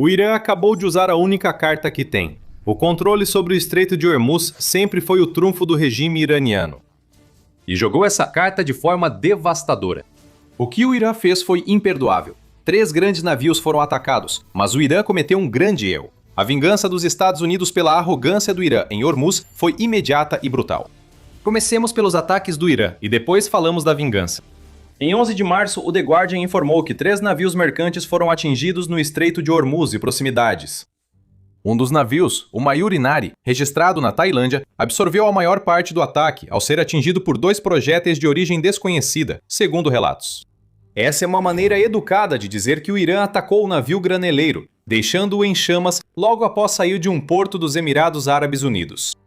O Irã acabou de usar a única carta que tem. O controle sobre o Estreito de Hormuz sempre foi o trunfo do regime iraniano. E jogou essa carta de forma devastadora. O que o Irã fez foi imperdoável. 3 grandes navios foram atacados, mas o Irã cometeu um grande erro. A vingança dos Estados Unidos pela arrogância do Irã em Hormuz foi imediata e brutal. Comecemos pelos ataques do Irã e depois falamos da vingança. Em 11 de março, o The Guardian informou que 3 navios mercantes foram atingidos no Estreito de Hormuz e proximidades. Um dos navios, o Mayuri Nari, registrado na Tailândia, absorveu a maior parte do ataque ao ser atingido por 2 projéteis de origem desconhecida, segundo relatos. Essa é uma maneira educada de dizer que o Irã atacou o navio graneleiro, deixando-o em chamas logo após sair de um porto dos Emirados Árabes Unidos.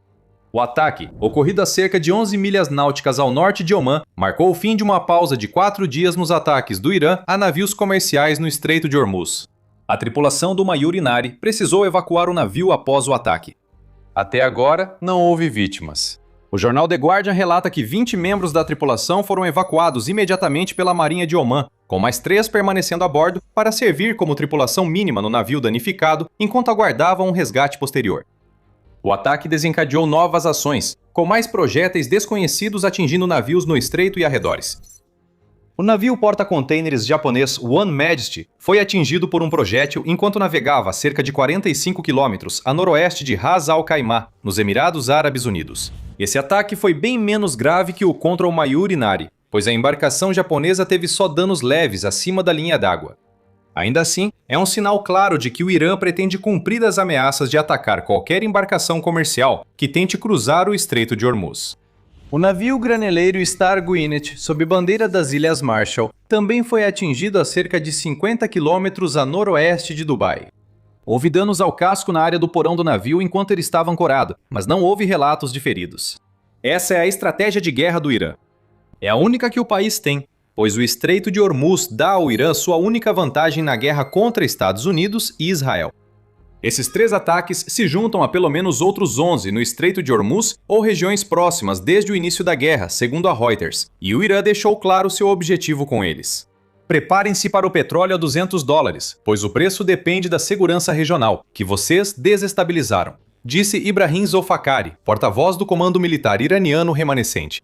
O ataque, ocorrido a cerca de 11 milhas náuticas ao norte de Omã, marcou o fim de uma pausa de 4 dias nos ataques do Irã a navios comerciais no Estreito de Hormuz. A tripulação do Mayuri Nari precisou evacuar o navio após o ataque. Até agora, não houve vítimas. O jornal The Guardian relata que 20 membros da tripulação foram evacuados imediatamente pela Marinha de Omã, com mais 3 permanecendo a bordo para servir como tripulação mínima no navio danificado enquanto aguardavam um resgate posterior. O ataque desencadeou novas ações, com mais projéteis desconhecidos atingindo navios no estreito e arredores. O navio porta-contêineres japonês One Majesty foi atingido por um projétil enquanto navegava a cerca de 45 quilômetros a noroeste de Ras Al Khaimah, nos Emirados Árabes Unidos. Esse ataque foi bem menos grave que o contra o Mayuri Nari, pois a embarcação japonesa teve só danos leves acima da linha d'água. Ainda assim, é um sinal claro de que o Irã pretende cumprir as ameaças de atacar qualquer embarcação comercial que tente cruzar o Estreito de Hormuz. O navio graneleiro Star Gwinnett, sob bandeira das Ilhas Marshall, também foi atingido a cerca de 50 quilômetros a noroeste de Dubai. Houve danos ao casco na área do porão do navio enquanto ele estava ancorado, mas não houve relatos de feridos. Essa é a estratégia de guerra do Irã. É a única que o país tem, pois o Estreito de Hormuz dá ao Irã sua única vantagem na guerra contra Estados Unidos e Israel. Esses 3 ataques se juntam a pelo menos outros 11 no Estreito de Hormuz ou regiões próximas desde o início da guerra, segundo a Reuters, e o Irã deixou claro seu objetivo com eles. Preparem-se para o petróleo a $200, pois o preço depende da segurança regional, que vocês desestabilizaram, disse Ibrahim Zolfakari, porta-voz do comando militar iraniano remanescente.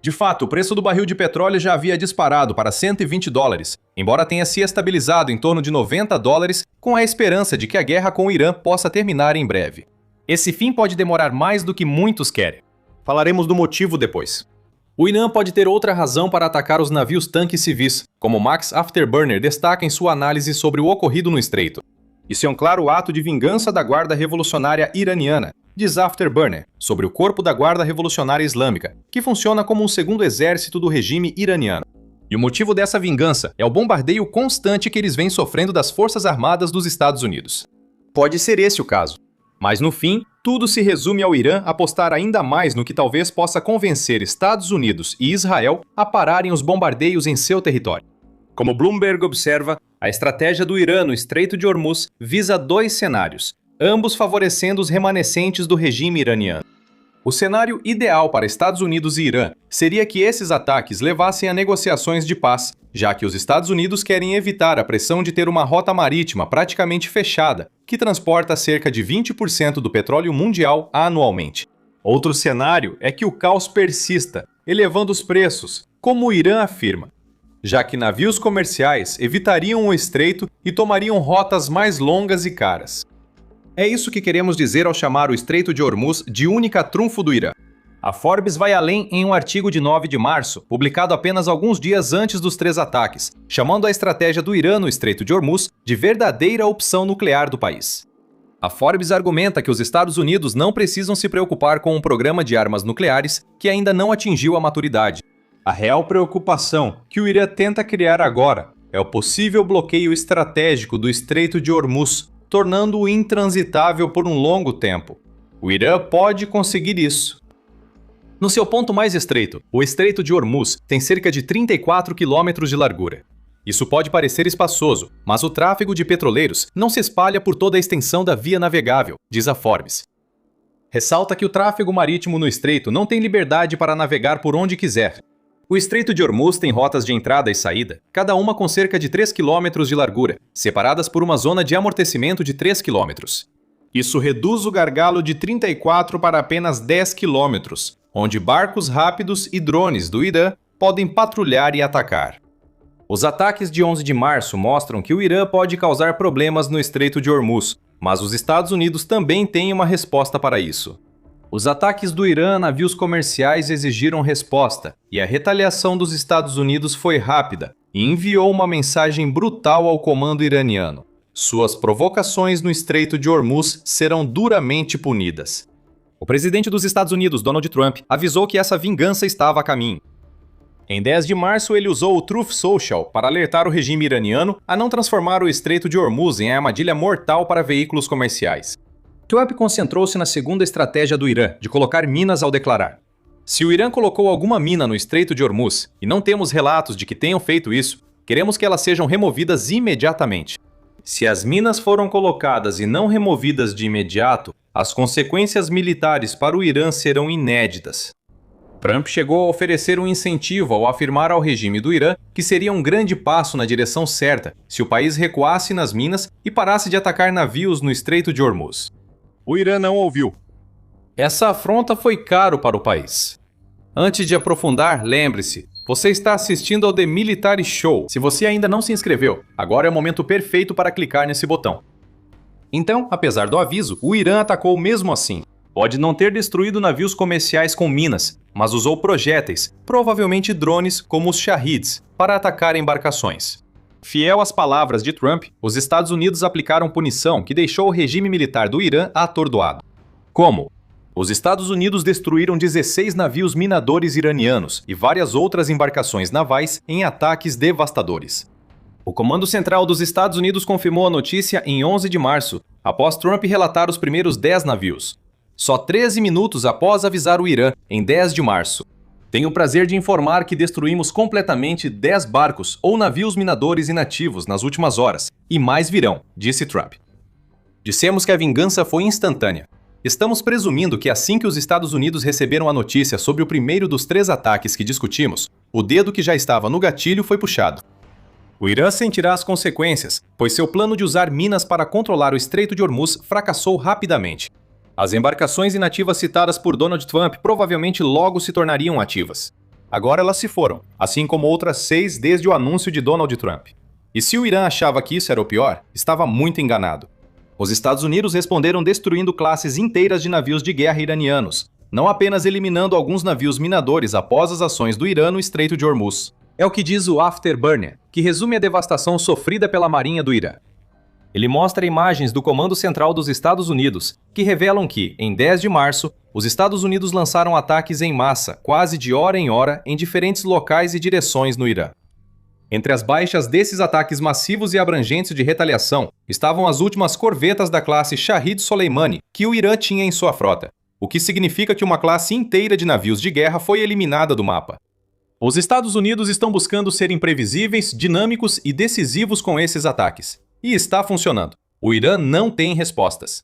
De fato, o preço do barril de petróleo já havia disparado para $120, embora tenha se estabilizado em torno de $90, com a esperança de que a guerra com o Irã possa terminar em breve. Esse fim pode demorar mais do que muitos querem. Falaremos do motivo depois. O Irã pode ter outra razão para atacar os navios tanques civis, como Max Afterburner destaca em sua análise sobre o ocorrido no estreito. Isso é um claro ato de vingança da Guarda Revolucionária Iraniana, diz Afterburner, sobre o Corpo da Guarda Revolucionária Islâmica, que funciona como um segundo exército do regime iraniano. E o motivo dessa vingança é o bombardeio constante que eles vêm sofrendo das Forças Armadas dos Estados Unidos. Pode ser esse o caso. Mas no fim, tudo se resume ao Irã apostar ainda mais no que talvez possa convencer Estados Unidos e Israel a pararem os bombardeios em seu território. Como Bloomberg observa, a estratégia do Irã no Estreito de Hormuz visa 2 cenários, ambos favorecendo os remanescentes do regime iraniano. O cenário ideal para Estados Unidos e Irã seria que esses ataques levassem a negociações de paz, já que os Estados Unidos querem evitar a pressão de ter uma rota marítima praticamente fechada, que transporta cerca de 20% do petróleo mundial anualmente. Outro cenário é que o caos persista, elevando os preços, como o Irã afirma, já que navios comerciais evitariam o estreito e tomariam rotas mais longas e caras. É isso que queremos dizer ao chamar o Estreito de Hormuz de única trunfo do Irã. A Forbes vai além em um artigo de 9 de março, publicado apenas alguns dias antes dos 3 ataques, chamando a estratégia do Irã no Estreito de Hormuz de verdadeira opção nuclear do país. A Forbes argumenta que os Estados Unidos não precisam se preocupar com um programa de armas nucleares que ainda não atingiu a maturidade. A real preocupação que o Irã tenta criar agora é o possível bloqueio estratégico do Estreito de Hormuz, tornando-o intransitável por um longo tempo. O Irã pode conseguir isso. No seu ponto mais estreito, o Estreito de Hormuz tem cerca de 34 quilômetros de largura. Isso pode parecer espaçoso, mas o tráfego de petroleiros não se espalha por toda a extensão da via navegável, diz a Forbes. Ressalta que o tráfego marítimo no estreito não tem liberdade para navegar por onde quiser. O Estreito de Hormuz tem rotas de entrada e saída, cada uma com cerca de 3 km de largura, separadas por uma zona de amortecimento de 3 km. Isso reduz o gargalo de 34 para apenas 10 km, onde barcos rápidos e drones do Irã podem patrulhar e atacar. Os ataques de 11 de março mostram que o Irã pode causar problemas no Estreito de Hormuz, mas os Estados Unidos também têm uma resposta para isso. Os ataques do Irã a navios comerciais exigiram resposta, e a retaliação dos Estados Unidos foi rápida e enviou uma mensagem brutal ao comando iraniano. Suas provocações no Estreito de Hormuz serão duramente punidas. O presidente dos Estados Unidos, Donald Trump, avisou que essa vingança estava a caminho. Em 10 de março, ele usou o Truth Social para alertar o regime iraniano a não transformar o Estreito de Hormuz em armadilha mortal para veículos comerciais. Trump concentrou-se na segunda estratégia do Irã, de colocar minas ao declarar. Se o Irã colocou alguma mina no Estreito de Hormuz, e não temos relatos de que tenham feito isso, queremos que elas sejam removidas imediatamente. Se as minas foram colocadas e não removidas de imediato, as consequências militares para o Irã serão inéditas. Trump chegou a oferecer um incentivo ao afirmar ao regime do Irã que seria um grande passo na direção certa se o país recuasse nas minas e parasse de atacar navios no Estreito de Hormuz. O Irã não ouviu. Essa afronta foi caro para o país. Antes de aprofundar, lembre-se, você está assistindo ao The Military Show. Se você ainda não se inscreveu, agora é o momento perfeito para clicar nesse botão. Então, apesar do aviso, o Irã atacou mesmo assim. Pode não ter destruído navios comerciais com minas, mas usou projéteis, provavelmente drones como os Shahids, para atacar embarcações. Fiel às palavras de Trump, os Estados Unidos aplicaram punição que deixou o regime militar do Irã atordoado. Como? Os Estados Unidos destruíram 16 navios minadores iranianos e várias outras embarcações navais em ataques devastadores. O Comando Central dos Estados Unidos confirmou a notícia em 11 de março, após Trump relatar os primeiros 10 navios. Só 13 minutos após avisar o Irã, em 10 de março. Tenho o prazer de informar que destruímos completamente 10 barcos ou navios minadores inativos nas últimas horas, e mais virão, disse Trump. Dissemos que a vingança foi instantânea. Estamos presumindo que assim que os Estados Unidos receberam a notícia sobre o primeiro dos 3 ataques que discutimos, o dedo que já estava no gatilho foi puxado. O Irã sentirá as consequências, pois seu plano de usar minas para controlar o Estreito de Hormuz fracassou rapidamente. As embarcações inativas citadas por Donald Trump provavelmente logo se tornariam ativas. Agora elas se foram, assim como outras 6 desde o anúncio de Donald Trump. E se o Irã achava que isso era o pior, estava muito enganado. Os Estados Unidos responderam destruindo classes inteiras de navios de guerra iranianos, não apenas eliminando alguns navios minadores após as ações do Irã no Estreito de Hormuz. É o que diz o Afterburner, que resume a devastação sofrida pela Marinha do Irã. Ele mostra imagens do Comando Central dos Estados Unidos, que revelam que, em 10 de março, os Estados Unidos lançaram ataques em massa, quase de hora em hora, em diferentes locais e direções no Irã. Entre as baixas desses ataques massivos e abrangentes de retaliação, estavam as últimas corvetas da classe Shahid Soleimani, que o Irã tinha em sua frota, o que significa que uma classe inteira de navios de guerra foi eliminada do mapa. Os Estados Unidos estão buscando ser imprevisíveis, dinâmicos e decisivos com esses ataques. E está funcionando. O Irã não tem respostas.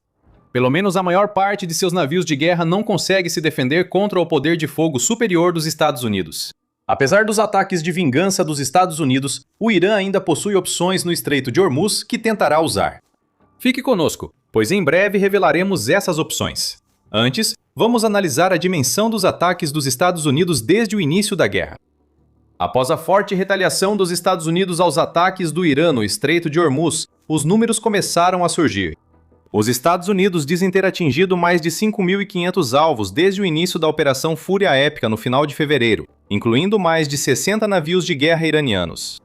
Pelo menos a maior parte de seus navios de guerra não consegue se defender contra o poder de fogo superior dos Estados Unidos. Apesar dos ataques de vingança dos Estados Unidos, o Irã ainda possui opções no Estreito de Hormuz que tentará usar. Fique conosco, pois em breve revelaremos essas opções. Antes, vamos analisar a dimensão dos ataques dos Estados Unidos desde o início da guerra. Após a forte retaliação dos Estados Unidos aos ataques do Irã no Estreito de Hormuz, os números começaram a surgir. Os Estados Unidos dizem ter atingido mais de 5.500 alvos desde o início da Operação Fúria Épica no final de fevereiro, incluindo mais de 60 navios de guerra iranianos.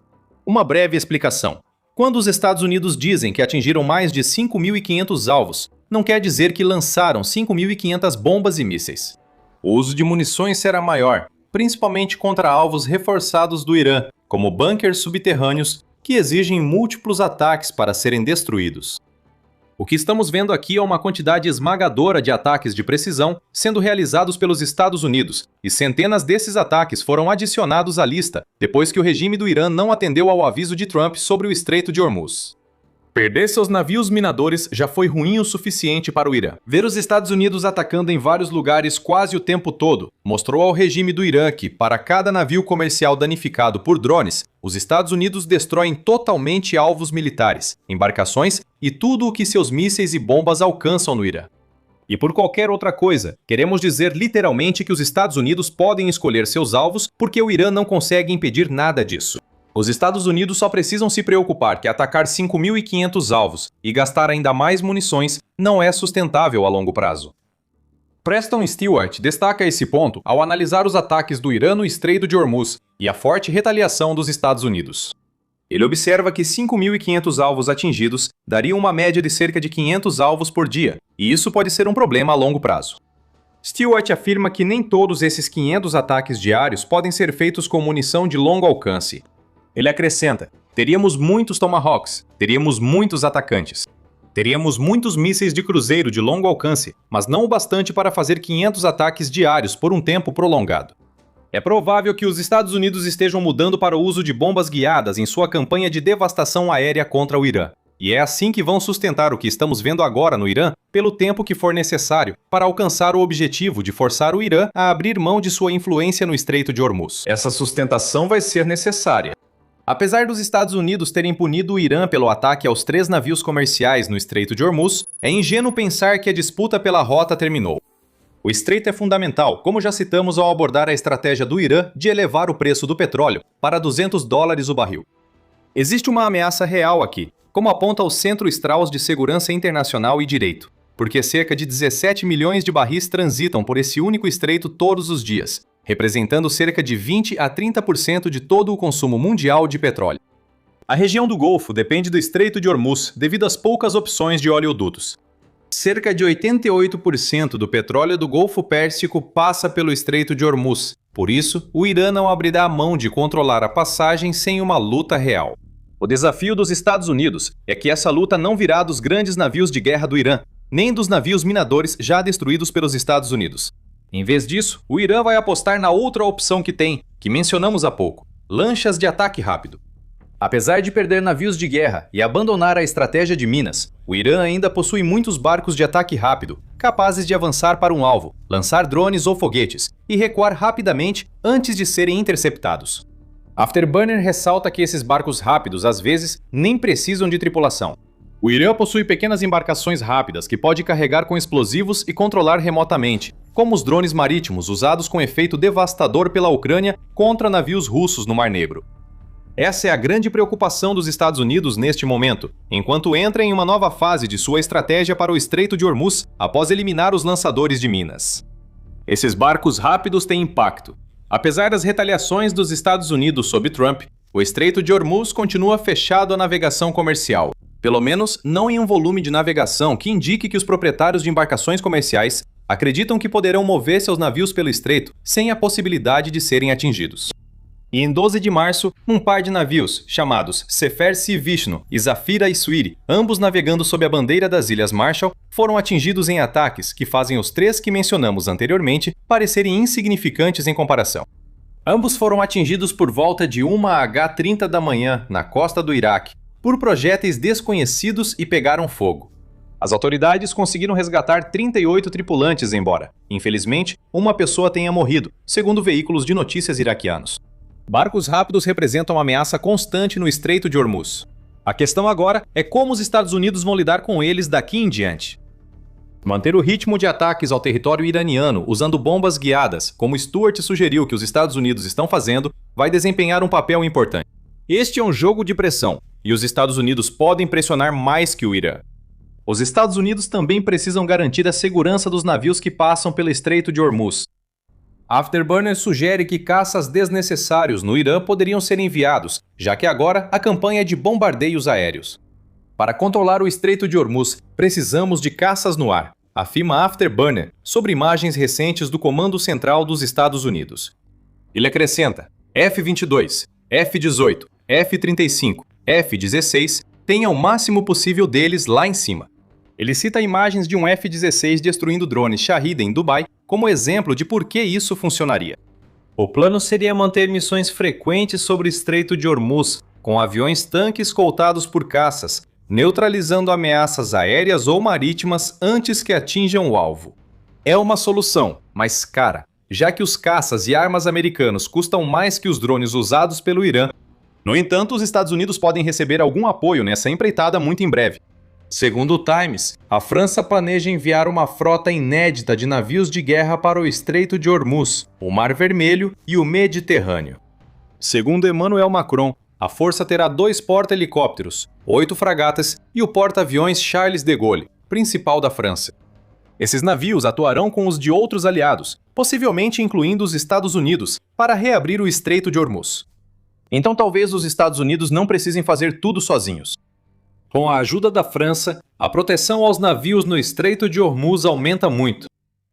Uma breve explicação. Quando os Estados Unidos dizem que atingiram mais de 5.500 alvos, não quer dizer que lançaram 5.500 bombas e mísseis. O uso de munições será maior, principalmente contra alvos reforçados do Irã, como bunkers subterrâneos, que exigem múltiplos ataques para serem destruídos. O que estamos vendo aqui é uma quantidade esmagadora de ataques de precisão sendo realizados pelos Estados Unidos, e centenas desses ataques foram adicionados à lista depois que o regime do Irã não atendeu ao aviso de Trump sobre o Estreito de Hormuz. Perder seus navios minadores já foi ruim o suficiente para o Irã. Ver os Estados Unidos atacando em vários lugares quase o tempo todo mostrou ao regime do Irã que, para cada navio comercial danificado por drones, os Estados Unidos destroem totalmente alvos militares, embarcações e tudo o que seus mísseis e bombas alcançam no Irã. E por qualquer outra coisa, queremos dizer literalmente que os Estados Unidos podem escolher seus alvos porque o Irã não consegue impedir nada disso. Os Estados Unidos só precisam se preocupar que atacar 5.500 alvos e gastar ainda mais munições não é sustentável a longo prazo. Preston Stewart destaca esse ponto ao analisar os ataques do Irã no Estreito de Hormuz e a forte retaliação dos Estados Unidos. Ele observa que 5.500 alvos atingidos dariam uma média de cerca de 500 alvos por dia, e isso pode ser um problema a longo prazo. Stewart afirma que nem todos esses 500 ataques diários podem ser feitos com munição de longo alcance. Ele acrescenta: teríamos muitos Tomahawks, teríamos muitos atacantes. Teríamos muitos mísseis de cruzeiro de longo alcance, mas não o bastante para fazer 500 ataques diários por um tempo prolongado. É provável que os Estados Unidos estejam mudando para o uso de bombas guiadas em sua campanha de devastação aérea contra o Irã. E é assim que vão sustentar o que estamos vendo agora no Irã pelo tempo que for necessário para alcançar o objetivo de forçar o Irã a abrir mão de sua influência no Estreito de Hormuz. Essa sustentação vai ser necessária. Apesar dos Estados Unidos terem punido o Irã pelo ataque aos 3 navios comerciais no Estreito de Hormuz, é ingênuo pensar que a disputa pela rota terminou. O estreito é fundamental, como já citamos ao abordar a estratégia do Irã de elevar o preço do petróleo para $200 o barril. Existe uma ameaça real aqui, como aponta o Centro Strauss de Segurança Internacional e Direito, porque cerca de 17 milhões de barris transitam por esse único estreito todos os dias, representando cerca de 20 a 30% de todo o consumo mundial de petróleo. A região do Golfo depende do Estreito de Hormuz devido às poucas opções de oleodutos. Cerca de 88% do petróleo do Golfo Pérsico passa pelo Estreito de Hormuz. Por isso, o Irã não abrirá a mão de controlar a passagem sem uma luta real. O desafio dos Estados Unidos é que essa luta não virá dos grandes navios de guerra do Irã, nem dos navios minadores já destruídos pelos Estados Unidos. Em vez disso, o Irã vai apostar na outra opção que tem, que mencionamos há pouco: lanchas de ataque rápido. Apesar de perder navios de guerra e abandonar a estratégia de minas, o Irã ainda possui muitos barcos de ataque rápido, capazes de avançar para um alvo, lançar drones ou foguetes e recuar rapidamente antes de serem interceptados. Afterburner ressalta que esses barcos rápidos, às vezes, nem precisam de tripulação. O Irã possui pequenas embarcações rápidas que pode carregar com explosivos e controlar remotamente, como os drones marítimos usados com efeito devastador pela Ucrânia contra navios russos no Mar Negro. Essa é a grande preocupação dos Estados Unidos neste momento, enquanto entra em uma nova fase de sua estratégia para o Estreito de Hormuz após eliminar os lançadores de minas. Esses barcos rápidos têm impacto. Apesar das retaliações dos Estados Unidos sob Trump, o Estreito de Hormuz continua fechado à navegação comercial. Pelo menos não em um volume de navegação que indique que os proprietários de embarcações comerciais acreditam que poderão mover seus navios pelo estreito sem a possibilidade de serem atingidos. E em 12 de março, um par de navios, chamados Sefer Sea Vishnu e Zafira e Swiri, ambos navegando sob a bandeira das Ilhas Marshall, foram atingidos em ataques que fazem os 3 que mencionamos anteriormente parecerem insignificantes em comparação. Ambos foram atingidos por volta de 1h30 da manhã, na costa do Iraque, por projéteis desconhecidos e pegaram fogo. As autoridades conseguiram resgatar 38 tripulantes, embora, infelizmente, uma pessoa tenha morrido, segundo veículos de notícias iraquianos. Barcos rápidos representam uma ameaça constante no Estreito de Hormuz. A questão agora é como os Estados Unidos vão lidar com eles daqui em diante. Manter o ritmo de ataques ao território iraniano usando bombas guiadas, como Stewart sugeriu que os Estados Unidos estão fazendo, vai desempenhar um papel importante. Este é um jogo de pressão, e os Estados Unidos podem pressionar mais que o Irã. Os Estados Unidos também precisam garantir a segurança dos navios que passam pelo Estreito de Hormuz. Afterburner sugere que caças desnecessários no Irã poderiam ser enviados, já que agora a campanha é de bombardeios aéreos. Para controlar o Estreito de Hormuz, precisamos de caças no ar, afirma Afterburner, sobre imagens recentes do Comando Central dos Estados Unidos. Ele acrescenta: F-22, F-18, F-35, F-16, tenha o máximo possível deles lá em cima. Ele cita imagens de um F-16 destruindo drones Shahed em Dubai como exemplo de por que isso funcionaria. O plano seria manter missões frequentes sobre o Estreito de Hormuz, com aviões-tanque escoltados por caças, neutralizando ameaças aéreas ou marítimas antes que atinjam o alvo. É uma solução, mas cara, já que os caças e armas americanos custam mais que os drones usados pelo Irã. No entanto, os Estados Unidos podem receber algum apoio nessa empreitada muito em breve. Segundo o Times, a França planeja enviar uma frota inédita de navios de guerra para o Estreito de Hormuz, o Mar Vermelho e o Mediterrâneo. Segundo Emmanuel Macron, a força terá 2 porta-helicópteros, 8 fragatas e o porta-aviões Charles de Gaulle, principal da França. Esses navios atuarão com os de outros aliados, possivelmente incluindo os Estados Unidos, para reabrir o Estreito de Hormuz. Então talvez os Estados Unidos não precisem fazer tudo sozinhos. Com a ajuda da França, a proteção aos navios no Estreito de Hormuz aumenta muito.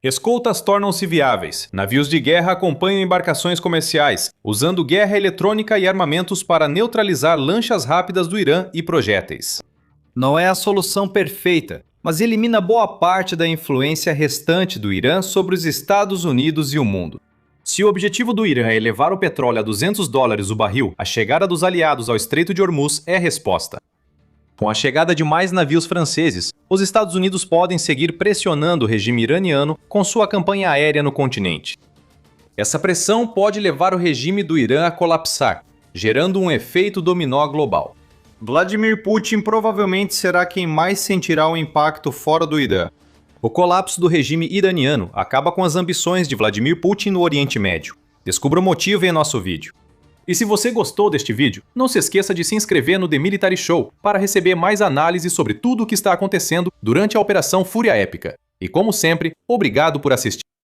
Escoltas tornam-se viáveis, navios de guerra acompanham embarcações comerciais, usando guerra eletrônica e armamentos para neutralizar lanchas rápidas do Irã e projéteis. Não é a solução perfeita, mas elimina boa parte da influência restante do Irã sobre os Estados Unidos e o mundo. Se o objetivo do Irã é levar o petróleo a $200 o barril, a chegada dos aliados ao Estreito de Hormuz é a resposta. Com a chegada de mais navios franceses, os Estados Unidos podem seguir pressionando o regime iraniano com sua campanha aérea no continente. Essa pressão pode levar o regime do Irã a colapsar, gerando um efeito dominó global. Vladimir Putin provavelmente será quem mais sentirá o impacto fora do Irã. O colapso do regime iraniano acaba com as ambições de Vladimir Putin no Oriente Médio. Descubra o motivo em nosso vídeo. E se você gostou deste vídeo, não se esqueça de se inscrever no The Military Show para receber mais análises sobre tudo o que está acontecendo durante a Operação Fúria Épica. E como sempre, obrigado por assistir.